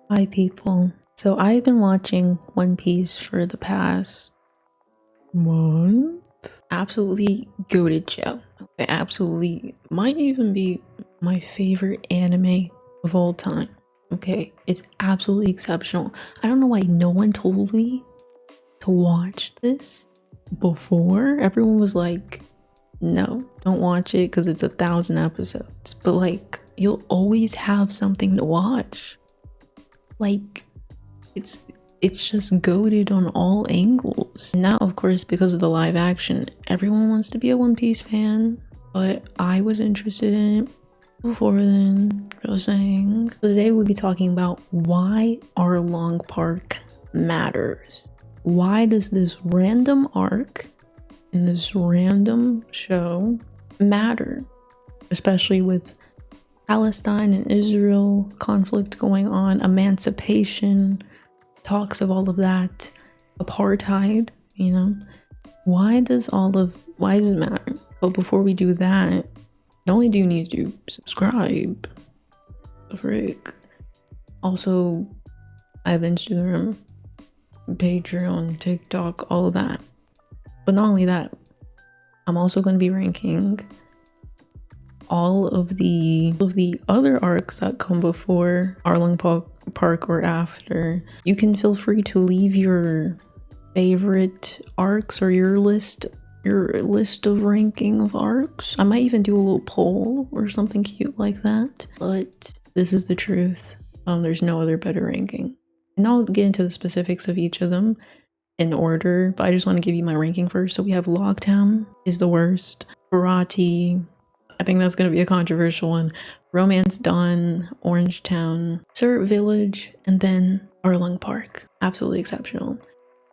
Hi people. So I've been watching One Piece for the past month. Absolutely goated show. Okay, absolutely might even be my favorite anime of all time. Okay, it's absolutely exceptional. I don't know why no one told me to watch this before. Everyone was like, no, don't watch it because it's 1,000 episodes. But like, you'll always have something to watch. Like, it's just goated on all angles. Now, of course, because of the live action, everyone wants to be a One Piece fan, but I was interested in it before then. Just saying. Today we'll be talking about why Arlong Park matters. Why does this random arc in this random show matter? Especially with Palestine and Israel conflict going on, emancipation, talks of all of that, apartheid, you know. Why does it matter? But before we do that, not only do you need to subscribe, the frick. Also, I have Instagram, Patreon, TikTok, all of that. But not only that, I'm also going to be ranking all of the other arcs that come before Arlong Park or after. You can feel free to leave your favorite arcs or your list of ranking of arcs. I might even do a little poll or something cute like that, but this is the truth. There's no other better ranking, and I'll get into the specifics of each of them in order, but I just want to give you my ranking first. So we have Loguetown is the worst, Baratie, I think that's going to be a controversial one, Romance Dawn, Orange Town, Syrup Village, and then Arlong Park. Absolutely exceptional.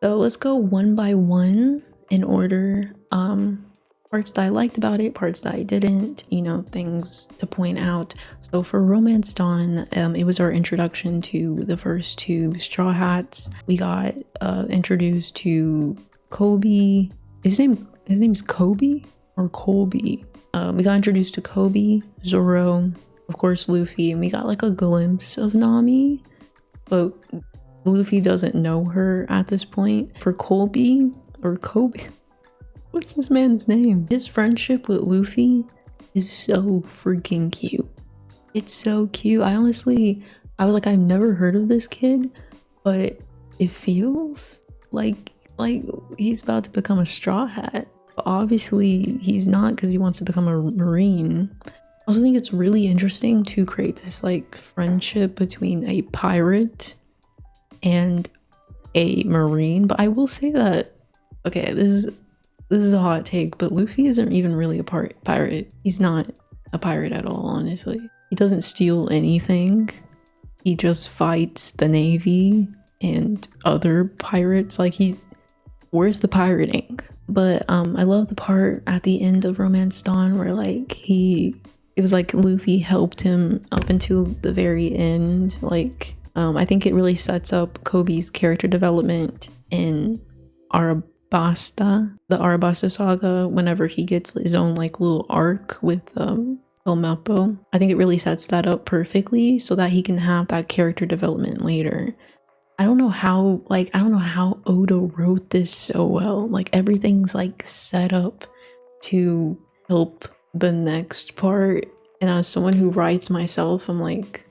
So let's go one by one in order. Parts that I liked about it, parts that I didn't, you know, things to point out. So for Romance Dawn, it was our introduction to the first two Straw Hats. We got introduced to Kobe. His name's Kobe or Colby. We got introduced to Kobe, Zoro, of course Luffy, and we got like a glimpse of Nami, but Luffy doesn't know her at this point. For Colby, or Kobe, what's this man's name? His friendship with Luffy is so freaking cute. It's so cute. I was like, I've never heard of this kid, but it feels like he's about to become a Straw Hat. But obviously he's not, because he wants to become a Marine. I also think it's really interesting to create this like friendship between a pirate and a Marine. But I will say that, okay, this is a hot take, but Luffy isn't even really a pirate. He's not a pirate at all, honestly. He doesn't steal anything. He just fights the Navy and other pirates. Like, where's the pirating? But I love the part at the end of Romance Dawn where like it was like Luffy helped him up until the very end. Like I think it really sets up Kobe's character development in the Arabasta Saga whenever he gets his own like little arc with El Mappo. I think it really sets that up perfectly so that he can have that character development later. I don't know how Oda wrote this so well. Like everything's like set up to help the next part. And as someone who writes myself, I'm like,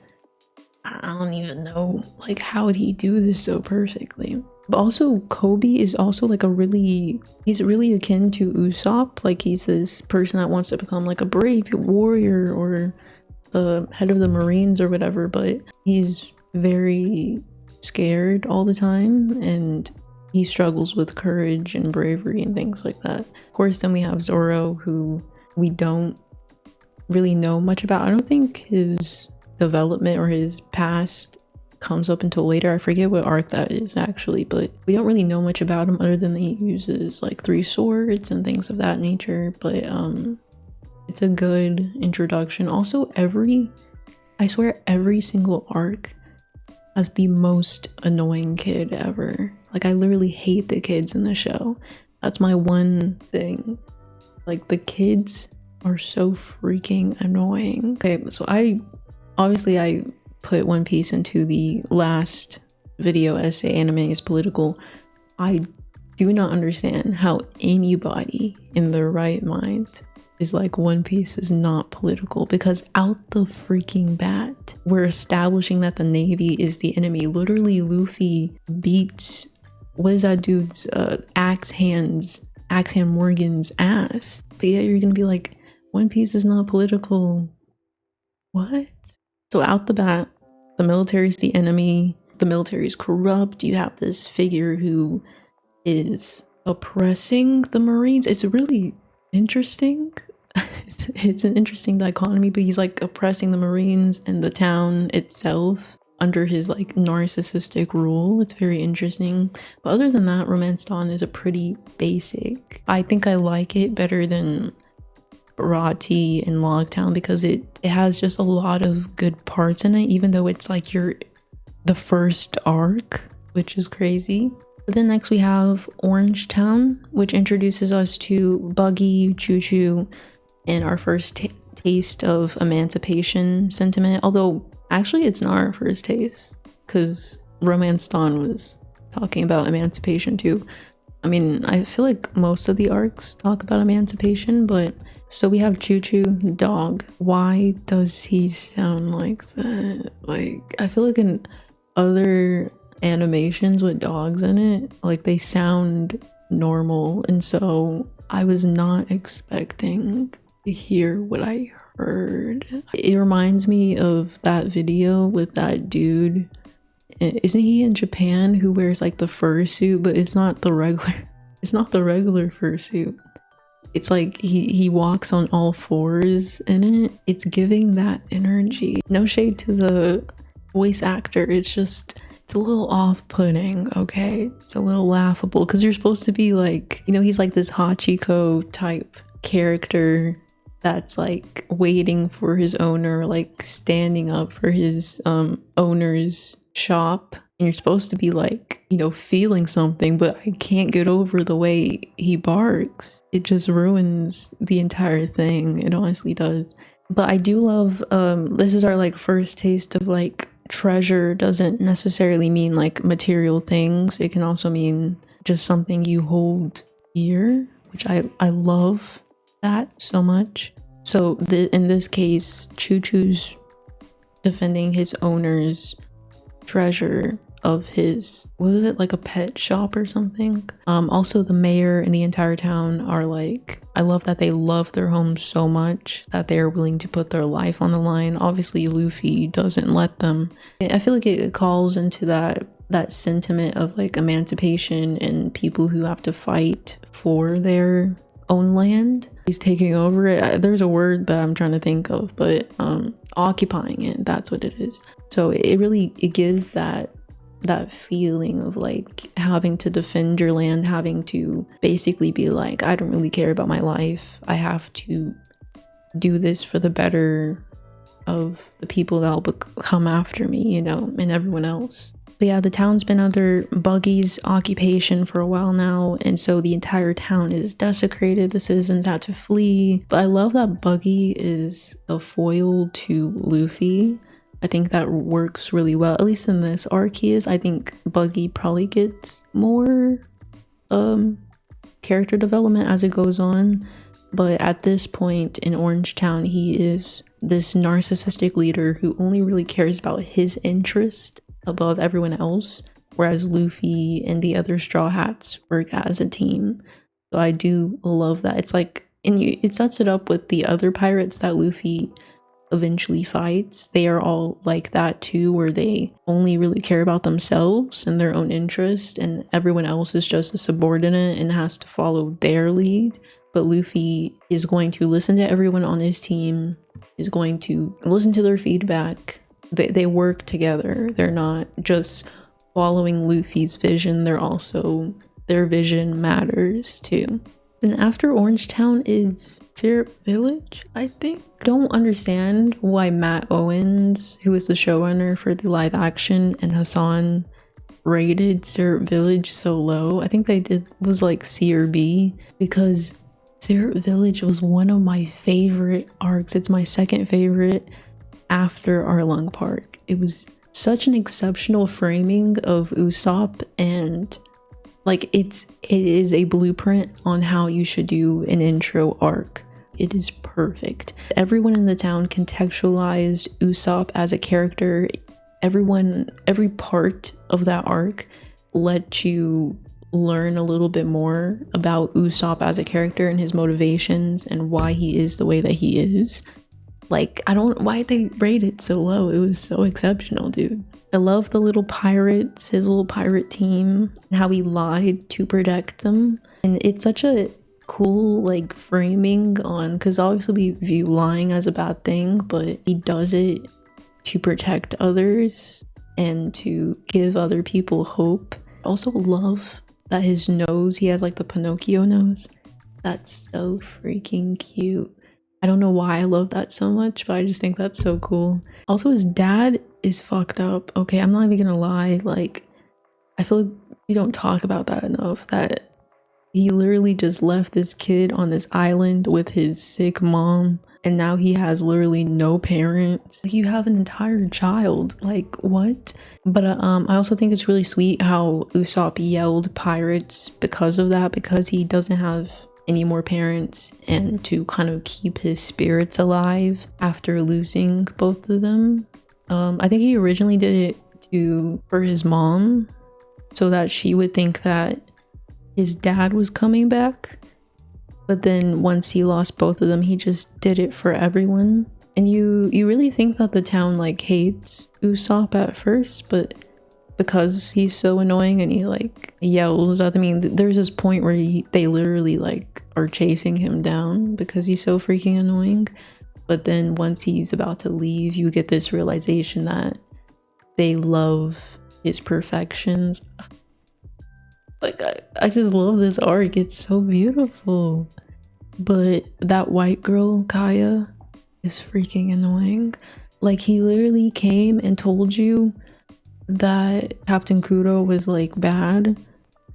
I don't even know, like, how did he do this so perfectly? But also Kobe is also like he's really akin to Usopp. Like he's this person that wants to become like a brave warrior or the head of the Marines or whatever, but he's very scared all the time and he struggles with courage and bravery and things like that. Of course, then we have Zoro, who we don't really know much about. I don't think his development or his past comes up until later. I forget what arc that is actually, but we don't really know much about him other than that he uses like 3 swords and things of that nature. But it's a good introduction. Also, I swear every single arc as the most annoying kid ever. Like I literally hate the kids in the show. That's my one thing. Like the kids are so freaking annoying. Okay, so I put One Piece into the last video essay, anime is political. I do not understand how anybody in their right mind is like One Piece is not political, because out the freaking bat, we're establishing that the Navy is the enemy. Literally, Luffy beats, what is that dude's axe hand Morgan's ass. But yeah, you're gonna be like, One Piece is not political. What? So out the bat, the military is the enemy. The military is corrupt. You have this figure who is oppressing the Marines. It's really interesting. It's an interesting dichotomy, but he's like oppressing the Marines and the town itself under his like narcissistic rule. It's very interesting. But other than that, Romance Dawn is a pretty basic. I think I like it better than Baratie and Loguetown because it has just a lot of good parts in it, even though it's like the first arc, which is crazy. But then next we have Orangetown, which introduces us to Buggy, Choo Choo, and our first taste of emancipation sentiment. Although actually it's not our first taste, because Romance Dawn was talking about emancipation too. I mean, I feel like most of the arcs talk about emancipation, but so we have Choo Choo, dog. Why does he sound like that? Like, I feel like in other animations with dogs in it, like they sound normal, and so I was not expecting to hear what I heard. It reminds me of that video with that dude, isn't he in Japan, who wears like the fursuit, but it's not the regular fursuit. It's like he walks on all fours in it. It's giving that energy. No shade to the voice actor, it's a little off-putting, okay? It's a little laughable because you're supposed to be like, you know, he's like this Hachiko type character that's like waiting for his owner, like standing up for his owner's shop, and you're supposed to be like, you know, feeling something, but I can't get over the way he barks. It just ruins the entire thing. It honestly does. But I do love this is our like first taste of like treasure. Doesn't necessarily mean like material things. It can also mean just something you hold dear, which I love that so much. So in this case, Choo Choo's defending his owner's treasure of his, what was it, like a pet shop or something. Also the mayor and the entire town are like, I love that they love their home so much that they are willing to put their life on the line. Obviously Luffy doesn't let them. I feel like it calls into that sentiment of like emancipation and people who have to fight for their own land. He's taking over it. There's a word that I'm trying to think of, but occupying it, that's what it is. So it gives that feeling of like having to defend your land, having to basically be like, I don't really care about my life. I have to do this for the better of the people that will come after me, you know, and everyone else. But yeah, the town's been under Buggy's occupation for a while now, and so the entire town is desecrated. The citizens had to flee. But I love that Buggy is a foil to Luffy. I think that works really well, at least in this arc he is. I think Buggy probably gets more character development as it goes on, but at this point in Orangetown, he is this narcissistic leader who only really cares about his interest above everyone else, whereas Luffy and the other Straw Hats work as a team. So I do love that. It's like, and it sets it up with the other pirates that Luffy eventually fights. They are all like that too, where they only really care about themselves and their own interest, and everyone else is just a subordinate and has to follow their lead. But Luffy is going to listen to everyone on his team, is going to listen to their feedback. They work together. They're not just following Luffy's vision, their vision matters too. Then after Orangetown is Syrup Village, I think. Don't understand why Matt Owens, who is the showrunner for the live action, and Hassan rated Syrup Village so low. I think was like C or B, because Syrup Village was one of my favorite arcs. It's my second favorite after Arlong Park. It was such an exceptional framing of Usopp, and like it is a blueprint on how you should do an intro arc. It is perfect. Everyone in the town contextualized Usopp as a character. Every part of that arc let you learn a little bit more about Usopp as a character and his motivations and why he is the way that he is. Like, I don't, why they rate it so low? It was so exceptional, dude. I love the little pirates, his little pirate team, and how he lied to protect them. And it's such a cool like framing on, because obviously we view lying as a bad thing, but he does it to protect others and to give other people hope. I also love that his nose, he has like the Pinocchio nose. That's so freaking cute. I don't know why I love that so much, but I just think that's so cool. Also, his dad is fucked up. Okay, I'm not even gonna lie, like I feel like we don't talk about that enough, that he literally just left this kid on this island with his sick mom, and now he has literally no parents. You have an entire child, like what? But I also think it's really sweet how Usopp yelled pirates because of that, because he doesn't have any more parents, and to kind of keep his spirits alive after losing both of them. I think he originally did it for his mom, so that she would think that his dad was coming back, but then once he lost both of them, he just did it for everyone. And you really think that the town like hates Usopp at first, but because he's so annoying and he like yells at them. I mean, there's this point where they literally like are chasing him down because he's so freaking annoying. But then once he's about to leave, you get this realization that they love his perfections. Like, I just love this arc. It's so beautiful. But that white girl, Kaya, is freaking annoying. Like, he literally came and told you that Captain Kudo was like bad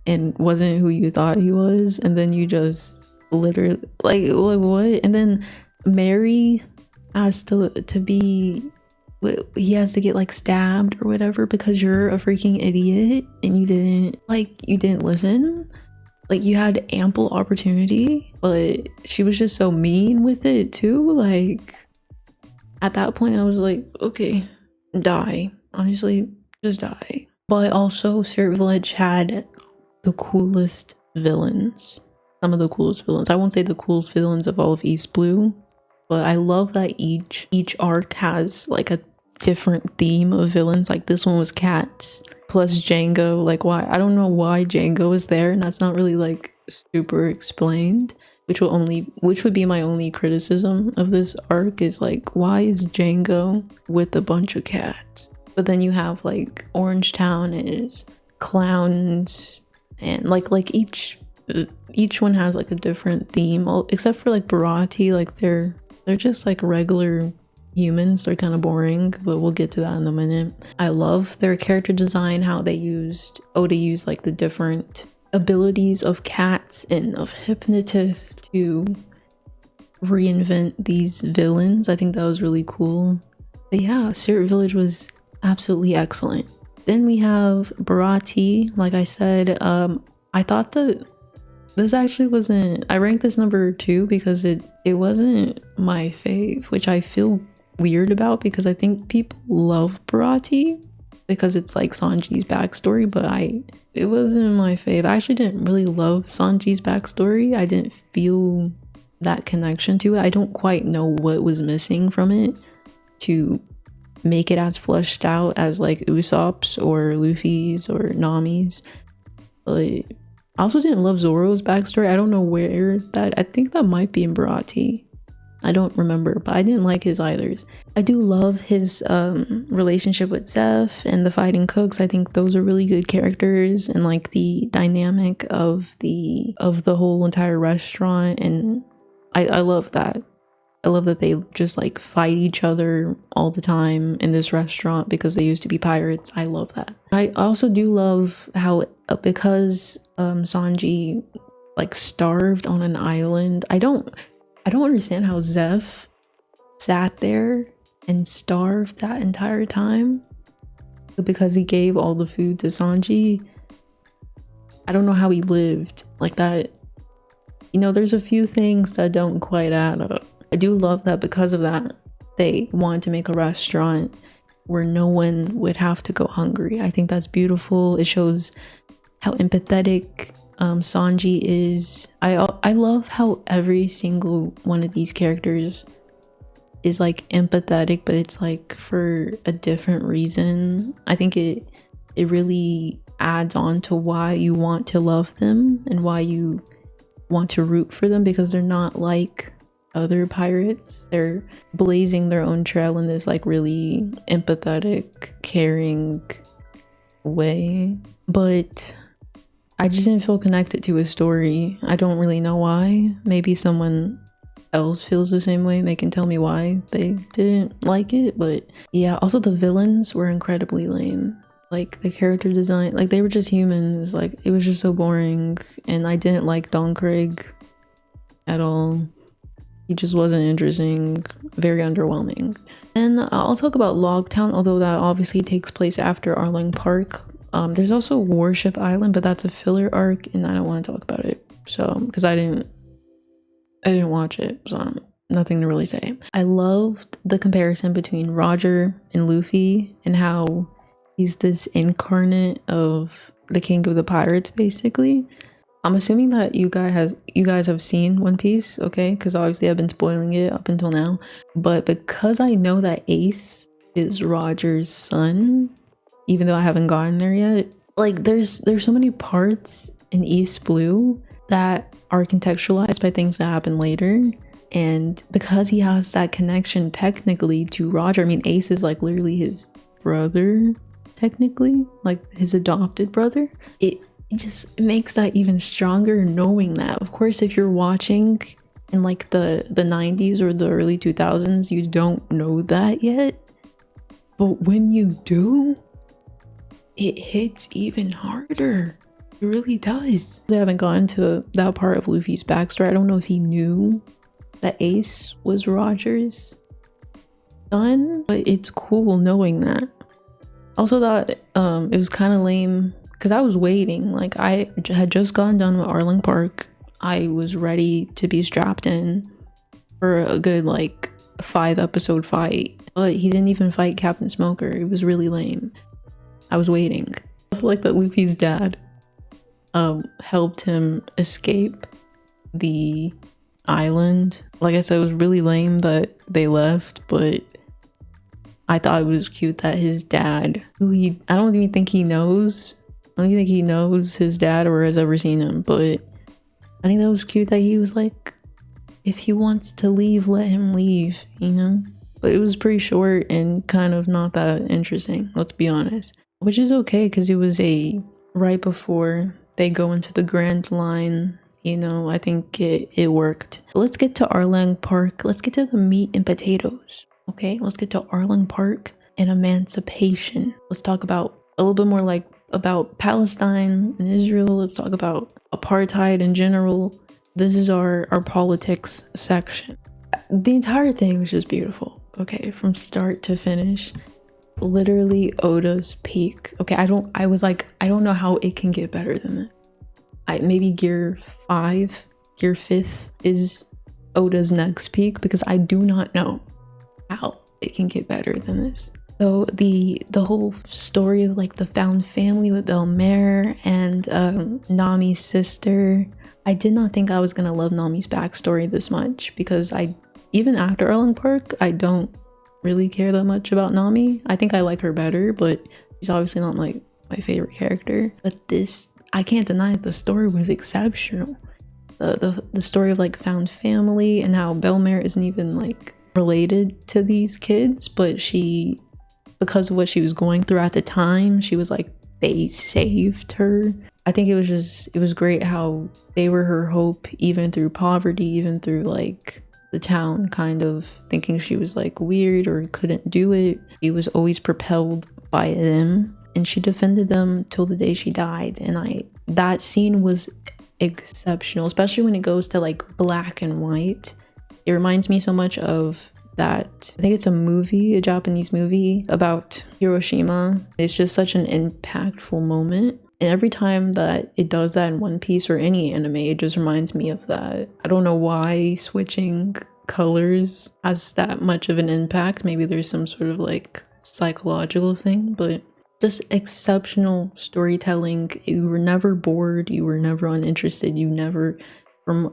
and wasn't who you thought he was, and then you just literally like what? And then Mary has to be, he has to get like stabbed or whatever because you're a freaking idiot and you didn't listen. Like, you had ample opportunity, but she was just so mean with it too. Like, at that point I was like, okay, die, honestly, just die. But also Spirit Village had the coolest villains, some of the coolest villains. I won't say the coolest villains of all of East Blue, but I love that each arc has like a different theme of villains. Like, this one was cats plus Django. Like, why? I don't know why Django is there, and that's not really like super explained, which would be my only criticism of this arc, is like, why is Django with a bunch of cats? But then you have like Orange Town is clowns, and like each one has like a different theme, except for like Baratie. Like they're just like regular humans. They're kind of boring, but we'll get to that in a minute. I love their character design, how they used Oda used like the different abilities of cats and of hypnotists to reinvent these villains. I think that was really cool. But yeah, Spirit Village was absolutely excellent. Then we have Baratie. Like I said, I thought that this actually wasn't, I ranked this number 2 because it wasn't my fave, which I feel weird about because I think people love Baratie because it's like Sanji's backstory, but it wasn't my fave. I actually didn't really love Sanji's backstory. I didn't feel that connection to it. I don't quite know what was missing from it to make it as fleshed out as like Usopp's or Luffy's or Nami's. But I also didn't love Zoro's backstory. I don't know where that, I think that might be in Baratie. I don't remember, but I didn't like his either. I do love his relationship with Zeph and the fighting cooks. I think those are really good characters, and like the dynamic of the whole entire restaurant, and I love that. I love that they just like fight each other all the time in this restaurant because they used to be pirates. I love that. I also do love how because Sanji like starved on an island. I don't understand how Zeph sat there and starved that entire time because he gave all the food to Sanji. I don't know how he lived like that. You know, there's a few things that don't quite add up. I do love that because of that, they wanted to make a restaurant where no one would have to go hungry. I think that's beautiful. It shows how empathetic Sanji is. I love how every single one of these characters is like empathetic, but it's like for a different reason. I think it really adds on to why you want to love them and why you want to root for them, because they're not like other pirates. They're blazing their own trail in this like really empathetic, caring way. But I just didn't feel connected to his story. I don't really know why. Maybe someone else feels the same way. They can tell me why they didn't like it. But yeah, also the villains were incredibly lame. Like the character design, like they were just humans. Like it was just so boring, and I didn't like Don Craig at all. He just wasn't interesting, very underwhelming. And I'll talk about Loguetown, although that obviously takes place after Arlong Park. There's also Warship Island, but that's a filler arc, and I don't want to talk about it. So, because I didn't watch it, so nothing to really say. I loved the comparison between Roger and Luffy and how he's this incarnate of the king of the pirates, basically. I'm assuming that you guys have seen One Piece, okay? Because obviously I've been spoiling it up until now. But because I know that Ace is Roger's son, even though I haven't gotten there yet, like there's so many parts in East Blue that are contextualized by things that happen later. And because he has that connection technically to Roger, I mean Ace is like literally his brother, technically, like his adopted brother. It just makes that even stronger knowing that. Of course, if you're watching in like the 90s or the early 2000s, you don't know that yet. But when you do, it hits even harder. It really does. I haven't gotten to that part of Luffy's backstory. I don't know if he knew that Ace was Roger's son, but it's cool knowing that. Also thought it was kind of lame because I was waiting. Like I had just gotten done with Arlong Park. I was ready to be strapped in for a good like 5-episode fight, but he didn't even fight Captain Smoker. It was really lame. I was waiting. I also like that Luffy's dad helped him escape the island. Like I said, it was really lame that they left, but I thought it was cute that his dad, who I don't even think he knows. I don't even think he knows his dad or has ever seen him, but I think that was cute that he was like, if he wants to leave, let him leave, you know? But it was pretty short and kind of not that interesting, let's be honest. Which is okay, because it was right before they go into the Grand Line, you know, I think it worked. Let's get to Arlong Park. Let's get to the meat and potatoes. Okay, let's get to Arlong Park and emancipation. Let's talk about a little bit more like about Palestine and Israel. Let's talk about apartheid in general. This is our politics section. The entire thing was just beautiful. Okay, from start to finish. Literally Oda's peak. Okay, I don't know how it can get better than that. Maybe gear 5th is Oda's next peak, because I do not know how it can get better than this. So the whole story of like the found family with Belmer and Nami's sister, I did not think I was gonna love Nami's backstory this much, because even after Arlong Park, I don't really care that much about Nami. I think I like her better, but she's obviously not like my favorite character. But this, I can't deny it, the story was exceptional. The story of like found family and how Belmer isn't even like related to these kids, but she, because of what she was going through at the time, she was like, they saved her. I think it was great how they were her hope, even through poverty, even through like the town kind of thinking she was like weird or couldn't do it. She was always propelled by them, and she defended them till the day she died. And that scene was exceptional, especially when it goes to like black and white. It reminds me so much of that, I think it's a movie, a Japanese movie about Hiroshima. It's just such an impactful moment. And every time that it does that in One Piece or any anime, it just reminds me of that. I don't know why switching colors has that much of an impact. Maybe there's some sort of like psychological thing, but just exceptional storytelling. You were never bored, you were never uninterested, you never,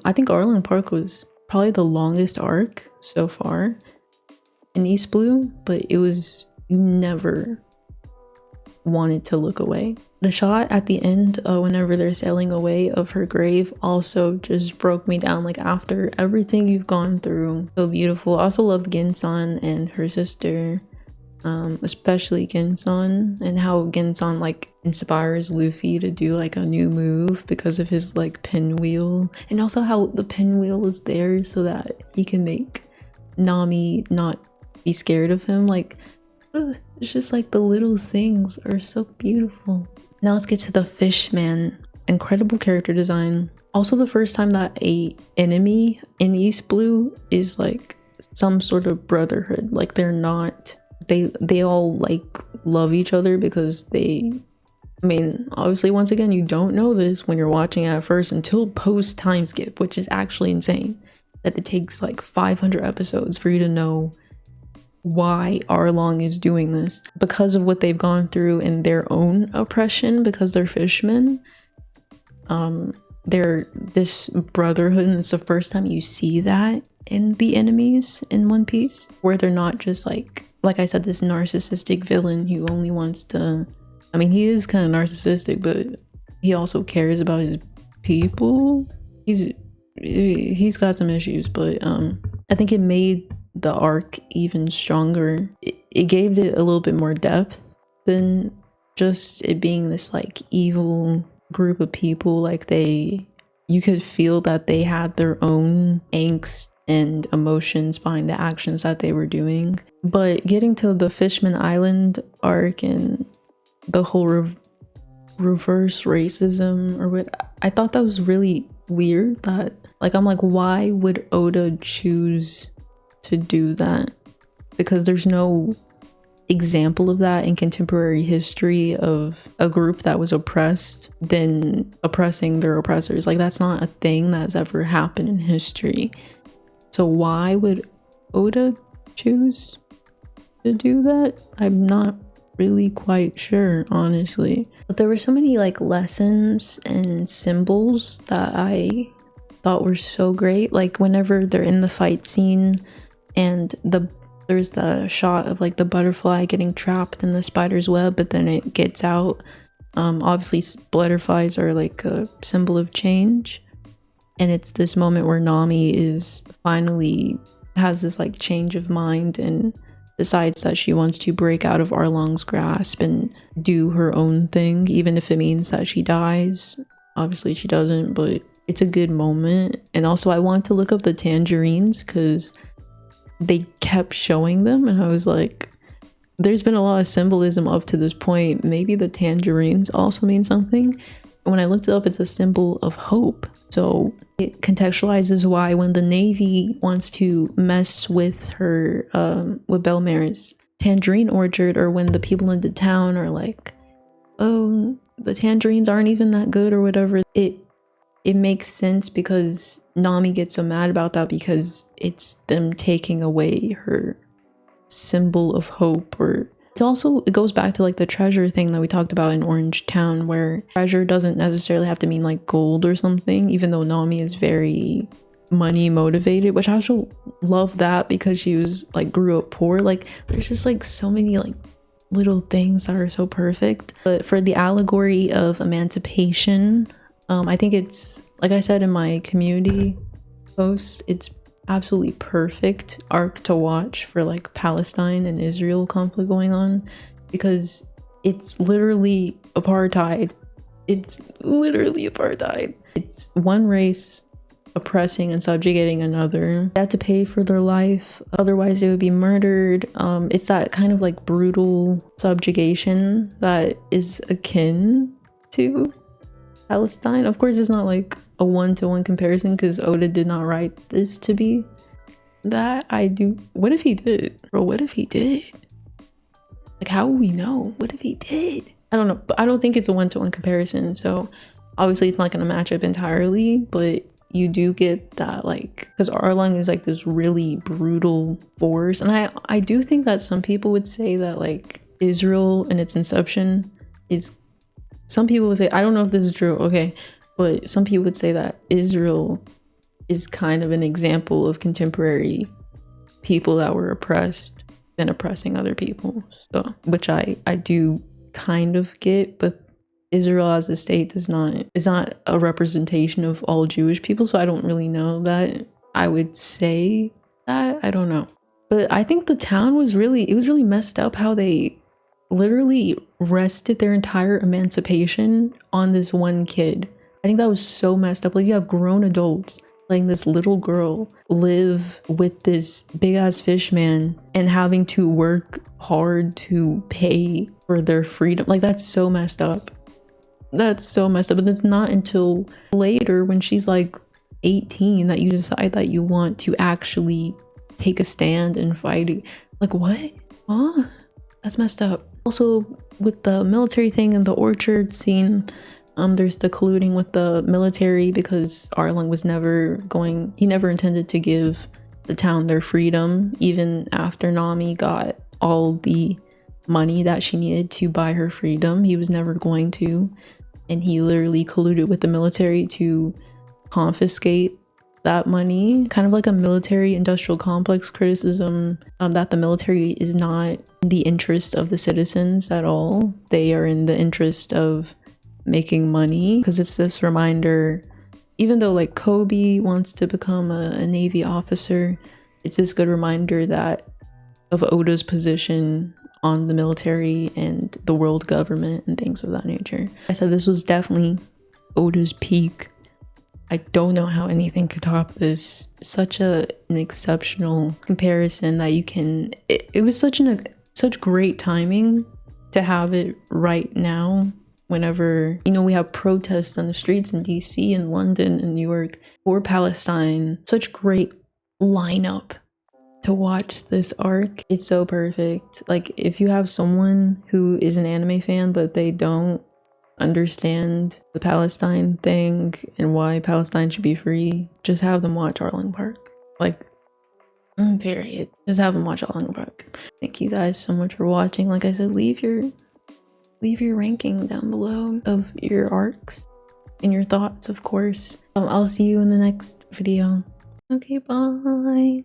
I think Arlong Park was probably the longest arc so far in East Blue, but it was, you never wanted to look away. The shot at the end, whenever they're sailing away, of her grave also just broke me down. Like, after everything you've gone through, so beautiful. I also loved Ginsan and her sister, especially Ginsan, and how Ginsan like inspires Luffy to do like a new move because of his like pinwheel, and also how the pinwheel is there so that he can make Nami not be scared of him. Like, it's just like the little things are so beautiful. Now let's get to the Fishman. Incredible character design. Also the first time that a enemy in East Blue is like some sort of brotherhood. Like, they're not, they all like love each other because they, I mean, obviously once again, you don't know this when you're watching it at first until post time skip, which is actually insane that it takes like 500 episodes for you to know why Arlong is doing this, because of what they've gone through in their own oppression, because they're fishmen. They're this brotherhood, and it's the first time you see that in the enemies in One Piece, where they're not just like I said, this narcissistic villain who only wants to, I mean, he is kind of narcissistic, but he also cares about his people. He's got some issues, but I think it made the arc even stronger. It gave it a little bit more depth than just it being this like evil group of people. Like, you could feel that they had their own angst and emotions behind the actions that they were doing. But getting to the Fishman Island arc and the whole reverse racism, or what, I thought that was really weird. That, like, I'm like, why would Oda choose to do that? Because there's no example of that in contemporary history of a group that was oppressed then oppressing their oppressors. Like, that's not a thing that's ever happened in history. So why would Oda choose to do that? I'm not really quite sure, honestly. But there were so many like lessons and symbols that I thought were so great. Like, whenever they're in the fight scene and there's the shot of like the butterfly getting trapped in the spider's web, but then it gets out. Obviously butterflies are like a symbol of change, and it's this moment where Nami is finally has this like change of mind and decides that she wants to break out of Arlong's grasp and do her own thing, even if it means that she dies. Obviously she doesn't, but it's a good moment. And also I want to look up the tangerines because they kept showing them, and I was like, there's been a lot of symbolism up to this point. Maybe the tangerines also mean something. And when I looked it up, it's a symbol of hope. So it contextualizes why when the Navy wants to mess with her, with Belmare's tangerine orchard, or when the people in the town are like, oh, the tangerines aren't even that good or whatever, it makes sense because Nami gets so mad about that because it's them taking away her symbol of hope. Or it goes back to like the treasure thing that we talked about in Orange Town, where treasure doesn't necessarily have to mean like gold or something, even though Nami is very money motivated, which I also love that because she was like grew up poor. Like, there's just like so many like little things that are so perfect. But for the allegory of emancipation, I think it's, like I said in my community post, it's absolutely perfect arc to watch for like Palestine and Israel conflict going on, because it's literally apartheid. It's literally apartheid. It's one race oppressing and subjugating another. They had to pay for their life, otherwise they would be murdered. It's that kind of like brutal subjugation that is akin to Palestine. Of course, it's not like a one-to-one comparison because Oda did not write this to be That I do. What if he did? Bro, what if he did? Like, how will we know? What if he did? I don't know, but I don't think it's a one-to-one comparison. So obviously it's not going to match up entirely, but you do get that, like, because Arlong is like this really brutal force. And I do think that some people would say that like Israel in its inception is, some people would say, I don't know if this is true, okay, but some people would say that Israel is kind of an example of contemporary people that were oppressed and oppressing other people. So, which I do kind of get, but Israel as a state is not a representation of all Jewish people, so I don't really know that I would say that. I don't know. But I think the town was really messed up how they literally rested their entire emancipation on this one kid. I think that was so messed up. Like, you have grown adults letting this little girl live with this big ass fish man and having to work hard to pay for their freedom. Like, that's so messed up. That's so messed up. And it's not until later when she's like 18 that you decide that you want to actually take a stand and fight. Like, what? Huh? That's messed up. Also, with the military thing and the orchard scene, there's the colluding with the military because Arlong was he never intended to give the town their freedom, even after Nami got all the money that she needed to buy her freedom. He was never going to, and he literally colluded with the military to confiscate that money. Kind of like a military industrial complex criticism, that the military is not in the interest of the citizens at all. They are in the interest of making money, because it's this reminder, even though like Kobe wants to become a Navy officer, it's this good reminder that of Oda's position on the military and the world government and things of that nature. I said this was definitely Oda's peak. I don't know how anything could top this. Such an exceptional comparison that you can, it was such great timing to have it right now, whenever, you know, we have protests on the streets in DC and London and New York for Palestine. Such great lineup to watch this arc. It's so perfect. Like, if you have someone who is an anime fan but they don't understand the Palestine thing and why Palestine should be free, just have them watch Arlong Park. Like, period. Just have them watch Arlong Park. Thank you guys so much for watching. Like I said, leave your ranking down below of your arcs and your thoughts, of course. I'll see you in the next video. Okay, bye.